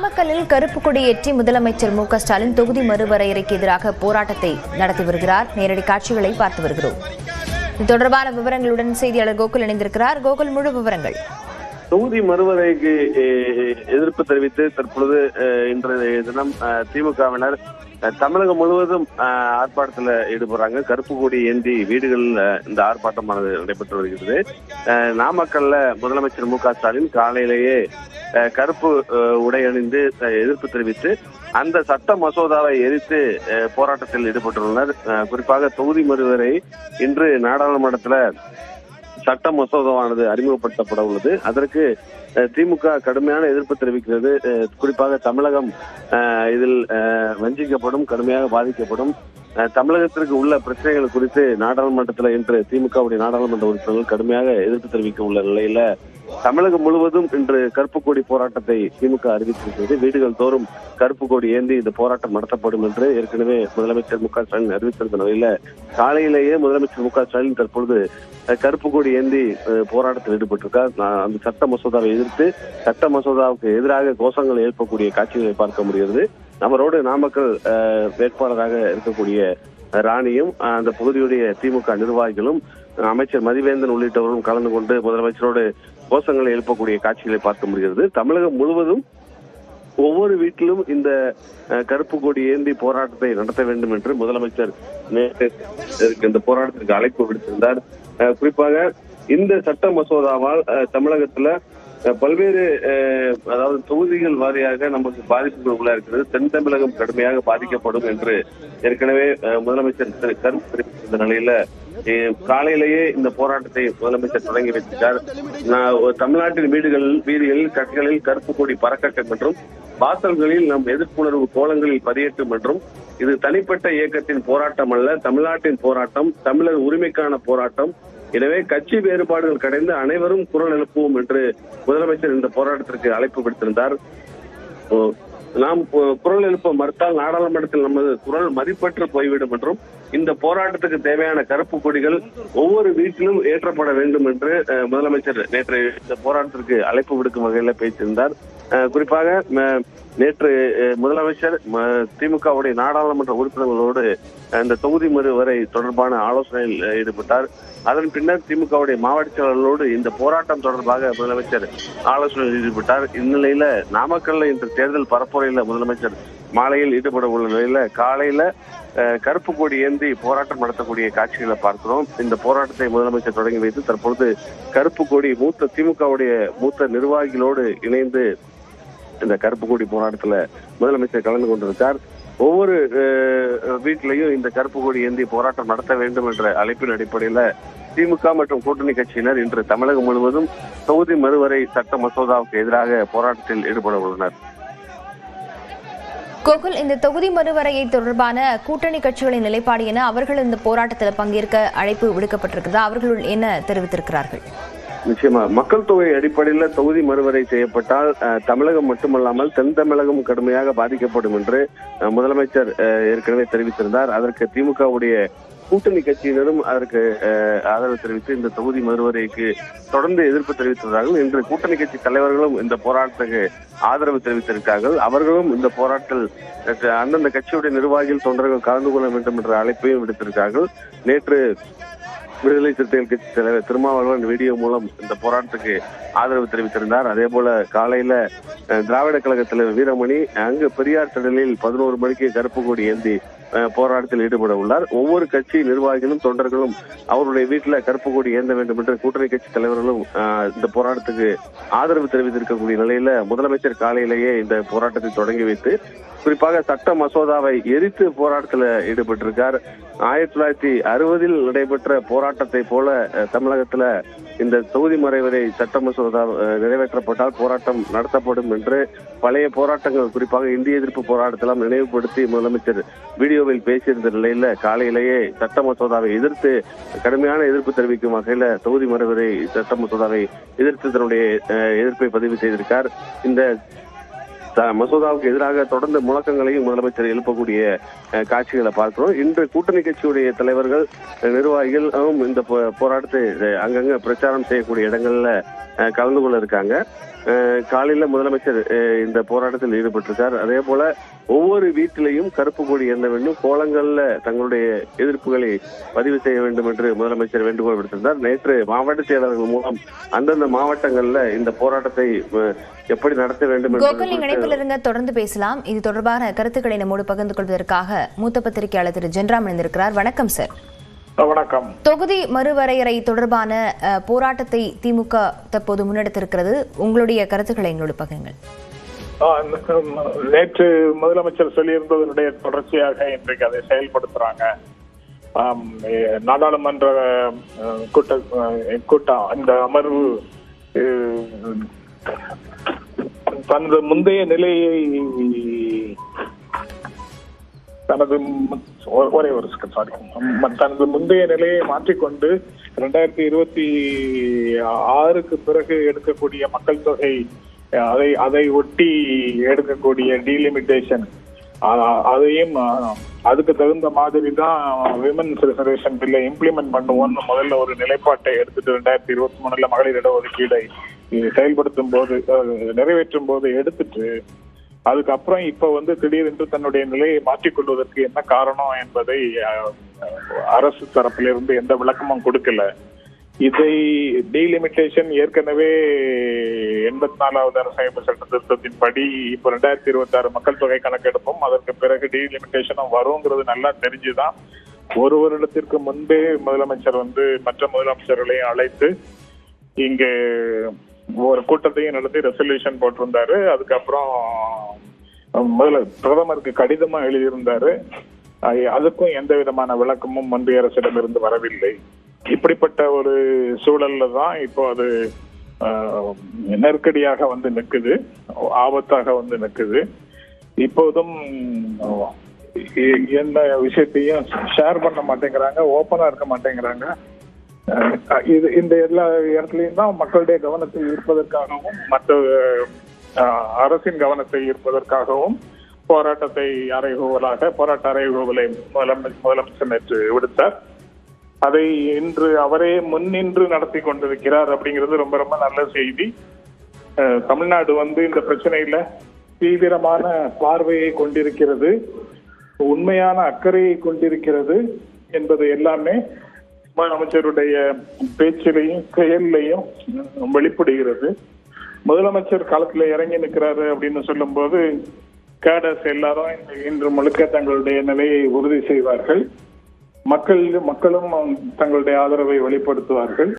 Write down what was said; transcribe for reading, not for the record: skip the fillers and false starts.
நாமக்கல்லில் கருப்பு கொடி ஏற்றி முதலமைச்சர் மு.க.ஸ்டாலின் தொகுதி மறுவரையறைக்கு எதிராக போராட்டத்தை நடத்தி வருகிறார். நேரடி காட்சிகளை பார்த்து வருகிறோம். இது தொடர்பான விவரங்களுடன் செய்தியாளர் கோகுல் இணைந்திருக்கிறார். கோகுல், முழு விவரங்கள். தொகுதி மறுவரைக்கு எதிர்ப்பு தெரிவித்து தற்பொழுது இன்றைய தினம் திமுகவினர் தமிழகம் முழுவதும் ஆர்ப்பாட்டத்தில் ஈடுபடுறாங்க. கருப்பு கொடி ஏந்தி வீடுகளில் இந்த ஆர்ப்பாட்டமானது நடைபெற்று வருகிறது. நாமக்கல்ல முதலமைச்சர் மு.க.ஸ்டாலின் காலையிலேயே கருப்பு உடை அணிந்து எதிர்ப்பு தெரிவித்து அந்த சட்ட மசோதாவை எரித்து போராட்டத்தில் ஈடுபட்டுள்ளனர். குறிப்பாக தொகுதி மறுவரை இன்று நாடாளுமன்றத்தில் சட்ட மசோதாவானது அறிமுகப்படுத்தப்பட உள்ளது. அதற்கு திமுக கடுமையான எதிர்ப்பு தெரிவிக்கிறது. குறிப்பாக தமிழகம் இதில் வஞ்சிக்கப்படும், கடுமையாக பாதிக்கப்படும். தமிழகத்திற்கு உள்ள பிரச்சனைகள் குறித்து நாடாளுமன்றத்தில் இன்று திமுகவுடைய நாடாளுமன்ற உறுப்பினர்கள் கடுமையாக எதிர்ப்பு தெரிவிக்க உள்ள நிலையில தமிழகம் முழுவதும் இன்று கருப்பு கொடி போராட்டத்தை திமுக அறிவித்திருக்கிறது. வீடுகள் தோறும் கருப்பு கொடி ஏந்தி இந்த போராட்டம் நடத்தப்படும் என்று ஏற்கனவே முதலமைச்சர் மு.க.ஸ்டாலின் அறிவித்திருந்த நிலையில காலையிலேயே முதலமைச்சர் மு.க.ஸ்டாலின் தற்பொழுது கருப்பு கொடி ஏந்தி போராட்டத்தில் ஈடுபட்டிருக்கார். அந்த சட்ட மசோதாவை எதிர்த்து சட்ட மசோதாவுக்கு எதிராக கோஷங்கள் எழுப்பக்கூடிய காட்சிகளை பார்க்க முடிகிறது. அவரோடு நாமக்கல் வேட்பாளராக இருக்கக்கூடிய ராணியும் அந்த பகுதியுடைய திமுக நிர்வாகிகளும் அமைச்சர் மதிவேந்தன் உள்ளிட்டவர்களும் கலந்து கொண்டு முதலமைச்சரோடு கோஷங்களை எழுப்பக்கூடிய காட்சிகளை பார்க்க முடிகிறது. தமிழகம் முழுவதும் ஒவ்வொரு வீட்டிலும் இந்த கருப்பு கொடி ஏந்தி போராட்டத்தை நடத்த வேண்டும் என்று முதலமைச்சர் இந்த போராட்டத்திற்கு அழைப்பு விடுத்திருந்தார். குறிப்பாக இந்த சட்ட மசோதாவால் தமிழகத்துல பல்வேறு அதாவது தொகுதிகள் வாரியாக நமக்கு பாதிப்புகள் உள்ள இருக்கிறது. தென் தமிழகம் கடுமையாக பாதிக்கப்படும் என்று ஏற்கனவே முதலமைச்சர் கருத்து தெரிவித்திருந்த நிலையில காலையிலேயே இந்த போராட்டத்தை முதலமைச்சர் தொடங்கி வைத்தார். தமிழ்நாட்டின் வீதிகளில் கட்களில் கருப்பு கொடி பறக்கட்டும் என்றும் வாசல்களில் நம் எதிர்ப்புணர்வு கோலங்களில் பதியட்டும் என்றும் இது தனிப்பட்ட இயக்கத்தின் போராட்டம் அல்ல, தமிழ்நாட்டின் போராட்டம், தமிழர் உரிமைக்கான போராட்டம். எனவே கட்சி வேறுபாடுகள் கடைந்து அனைவரும் குரல் எழுப்புவோம் என்று முதலமைச்சர் இந்த போராட்டத்திற்கு அழைப்பு விடுத்திருந்தார். நாம் குரல் எழுப்ப மறுத்தால் நாடாளுமன்றத்தில் நமது குரல் மதிப்பற்று போய்விடும் என்றும் இந்த போராட்டத்துக்கு தேவையான கருப்பு கொடிகள் ஒவ்வொரு வீட்டிலும் ஏற்றப்பட வேண்டும் என்று முதலமைச்சர் நேற்று இந்த போராட்டத்திற்கு அழைப்பு விடுக்கும் வகையில் பேசியிருந்தார். குறிப்பாக நேற்று முதலமைச்சர் திமுகவுடைய நாடாளுமன்ற உறுப்பினர்களோடு இந்த தொகுதி மறுவரை தொடர்பான ஆலோசனையில் ஈடுபட்டார். அதன் பின்னர் திமுகவுடைய மாவட்ட செயலாளர்களோடு இந்த போராட்டம் தொடர்பாக முதலமைச்சர் ஆலோசனையில் ஈடுபட்டார். இந்நிலையில நாமக்கல்ல இன்று தேர்தல் பரப்புரையில முதலமைச்சர் மாலையில் ஈடுபட உள்ள நிலையில காலையில கருப்பு கொடி ஏந்தி போராட்டம் நடத்தக்கூடிய காட்சிகளை பார்க்கிறோம். இந்த போராட்டத்தை முதலமைச்சர் தொடங்கி வைத்து தற்பொழுது கருப்பு கொடி திமுகவுடைய மூத்த நிர்வாகிகளோடு இணைந்து இந்த கருப்பு கொடி போராட்டத்துல முதலமைச்சர் கலந்து கொண்டிருக்கார். ஒவ்வொரு வீட்டிலையும் இந்த கருப்பு கொடி ஏந்தி போராட்டம் நடத்த வேண்டும் என்ற அழைப்பின் அடிப்படையில திமுக மற்றும் கூட்டணி கட்சியினர் இன்று தமிழகம் முழுவதும் தொகுதி மறுவரை சட்ட மசோதாவுக்கு எதிராக போராட்டத்தில் ஈடுபட உள்ளனர். கோகுல், இந்த தொகுதி மறுவரையை தொடர்பான கூட்டணி கட்சிகளின் நிலைப்பாடு என அவர்கள் இந்த போராட்டத்தில் பங்கேற்க அழைப்பு விடுக்கப்பட்டிருக்கிறதா? அவர்கள் என்ன தெரிவித்திருக்கிறார்கள்? நிச்சயமா மக்கள் தொகை அடிப்படையில் தொகுதி மறுவரை செய்யப்பட்டால் தமிழகம் மட்டுமல்லாமல் தென் தமிழகம் கடுமையாக பாதிக்கப்படும் என்று முதலமைச்சர் ஏற்கனவே தெரிவித்திருந்தார். அதற்கு திமுகவுடைய கூட்டணி கட்சியினரும் அதற்கு ஆதரவு தெரிவித்து இந்த தொகுதி மறுவரைக்கு தொடர்ந்து எதிர்ப்பு தெரிவித்திருந்தார்கள். இன்று கூட்டணி கட்சி தலைவர்களும் இந்த போராட்டத்துக்கு ஆதரவு தெரிவித்திருக்கிறார்கள். அவர்களும் இந்த போராட்டத்தில் அந்தந்த கட்சியுடைய நிர்வாகிகள் தொண்டர்கள் கலந்து கொள்ள வேண்டும் என்ற அழைப்பையும் விடுத்திருக்கிறார்கள். நேற்று விடுதலை சிறுத்தைகள் கட்சி தலைவர் திருமாவளவன் வீடியோ மூலம் இந்த போராட்டத்துக்கு ஆதரவு தெரிவித்திருந்தார். அதே போல காலையில திராவிட கழக தலைவர் வீரமணி அங்கு பெரியார் திடலில் 11 மணிக்கு கருப்பு கொடி ஏந்தி போராட்டத்தில் ஈடுபட உள்ளார். ஒவ்வொரு கட்சி நிர்வாகிகளும் தொண்டர்களும் அவருடைய வீட்டில் கருப்பு கொடி ஏந்த வேண்டும் என்று கூட்டணி கட்சி தலைவர்களும் இந்த போராட்டத்துக்கு ஆதரவு தெரிவித்திருக்கக்கூடிய நிலையில முதலமைச்சர் காலையிலேயே இந்த போராட்டத்தை தொடங்கி வைத்து குறிப்பாக சட்ட மசோதாவை எரித்து போராட்டத்தில் ஈடுபட்டிருக்கார். 1960 நடைபெற்ற போராட்டத்தை போல தமிழகத்துல இந்த தொகுதி மறைவரை சட்ட மசோதா நிறைவேற்றப்பட்டால் போராட்டம் நடத்தப்படும் என்று பழைய போராட்டங்கள் குறிப்பாக இந்திய எதிர்ப்பு போராட்டத்தெல்லாம் நினைவுபடுத்தி முதலமைச்சர் வீடியோவில் பேசியிருந்த நிலையில காலையிலேயே சட்ட மசோதாவை எதிர்த்து கடுமையான எதிர்ப்பு தெரிவிக்கும் வகையில தொகுதி மறைவரை சட்ட மசோதாவை எதிர்த்து தன்னுடைய எதிர்ப்பை பதிவு செய்திருக்கார். இந்த மசோதாவுக்கு எதிராக தொடர்ந்து முழக்கங்களையும் முதலமைச்சர் எழுப்பக்கூடிய காட்சிகளை பார்க்கிறோம். இன்று கூட்டணி கட்சியுடைய தலைவர்கள், நிர்வாகிகள் இந்த போராட்டத்தை அங்கங்க பிரச்சாரம் செய்யக்கூடிய இடங்கள்ல கலந்து கொள்ள இருக்காங்க. காலையில முதலமைச்சர் இந்த போராட்டத்தில் ஈடுபட்டிருக்கார். அதே போல ஒவ்வொரு வீட்டிலையும் கருப்பு கொடி ஏற்ற வேண்டும், கோலங்கள்ல தங்களுடைய எதிர்ப்புகளை பதிவு செய்ய வேண்டும் என்று முதலமைச்சர் வேண்டுகோள் விடுத்திருந்தார். நேற்று மாவட்ட செயலாளர்கள் மூலம் அந்தந்த மாவட்டங்கள்ல இந்த போராட்டத்தை எப்படி நடத்த வேண்டும் கோகுல், இணைப்பில் இருங்க, தொடர்ந்து பேசலாம். இது தொடர்பான கருத்துக்களை நம்மோடு பகிர்ந்து கொள்வதற்காக மூத்த பத்திரிகையாளர் திரு ஜென்ராம் இணைந்திருக்கிறார். வணக்கம் சார். வணக்கம். தொகுதி மறுவரையறை தொடர்பான போராட்டத்தை திமுக தற்போது முன்னெடுத்திருக்கிறது. உங்களுடைய கருத்துக்களை எங்களோடு பகிருங்கள். நேற்று முதலமைச்சர் சொல்லியிருந்ததனுடைய தொடர்ச்சியாக இன்றைக்கு அதை செயல்படுத்துறாங்க. நாடாளுமன்ற கூட்டம் இந்த அமர்வு தனது முந்தைய நிலையை தனது முந்தைய நிலையை மாற்றிக்கொண்டு 2026க்கு பிறகு எடுக்கக்கூடிய மக்கள் தொகை அதை ஒட்டி எடுக்கக்கூடிய டீலிமிட்டேஷன் அதையும் அதுக்கு தகுந்த மாதிரி தான் விமன்ஸ் ரிசர்வேஷன் பில்லை இம்ப்ளிமெண்ட் பண்ணுவோம்னு முதல்ல ஒரு நிலைப்பாட்டை எடுத்துட்டு 2023 மகளிர் இடஒதுக்கீடை செயல்படுத்தும் போது நிறைவேற்றும் போது எடுத்துட்டு அதுக்கப்புறம் இப்ப திடீரென்று தன்னுடைய நிலையை மாற்றிக்கொள்வதற்கு என்ன காரணம் என்பதை அரசு தரப்பிலிருந்து எந்த விளக்கமும் கொடுக்கல. இதை டீலிமிட்டேஷன் ஏற்கனவே 84வது அரசமைப்பு சட்ட திருத்தத்தின் படி இப்ப 2026 மக்கள் தொகை கணக்கெடுப்பும் அதற்கு பிறகு டீலிமிட்டேஷனும் வருங்கிறது நல்லா தெரிஞ்சுதான் ஒரு வருடத்திற்கு முன்பே முதலமைச்சர் மற்ற முதலமைச்சர்களையும் அழைத்து இங்கே ஒரு கூட்டத்தையும் நடத்தி ரெசல்யூஷன் போட்டிருந்தாரு. அதுக்கப்புறம் பிரதமருக்கு கடிதமா எழுதியிருந்தாரு. அதுக்கும் எந்த விதமான விளக்கமும் ஒன்றிய அரசிடமிருந்து வரவில்லை. இப்படிப்பட்ட ஒரு சூழல்ல தான் இப்போ அது நெருக்கடியாக நிக்குது, ஆபத்தாக நிக்குது. இப்போதும் எந்த விஷயத்தையும் ஷேர் பண்ண மாட்டேங்கிறாங்க, ஓப்பனா இருக்க மாட்டேங்கிறாங்க. இந்த எல்லா இடத்துலயும் தான் மக்களுடைய கவனத்தை ஈர்ப்பதற்காகவும் மற்ற அரசின் கவனத்தை ஈர்ப்பதற்காகவும் போராட்ட அறைகூவலை முதலமைச்சர் நேற்று விடுத்தார். அதை இன்று அவரே முன்னின்று நடத்தி கொண்டிருக்கிறார் அப்படிங்கிறது ரொம்ப ரொம்ப நல்ல செய்தி. தமிழ்நாடு இந்த பிரச்சனையில தீவிரமான பார்வையை கொண்டிருக்கிறது, உண்மையான அக்கறையை கொண்டிருக்கிறது என்பது எல்லாமே முதலமைச்சருடைய பேச்சிலையும் செயலையும் வெளிப்படுகிறது. முதலமைச்சர் களத்துல இறங்கி நிற்கிறாரு அப்படின்னு சொல்லும் போது கேடர்ஸ் எல்லாரும் இன்று முழுக்க தங்களுடைய நிலையை உறுதி செய்வார்கள். மக்களும் தங்களுடைய ஆதரவை வெளிப்படுத்துவார்கள்.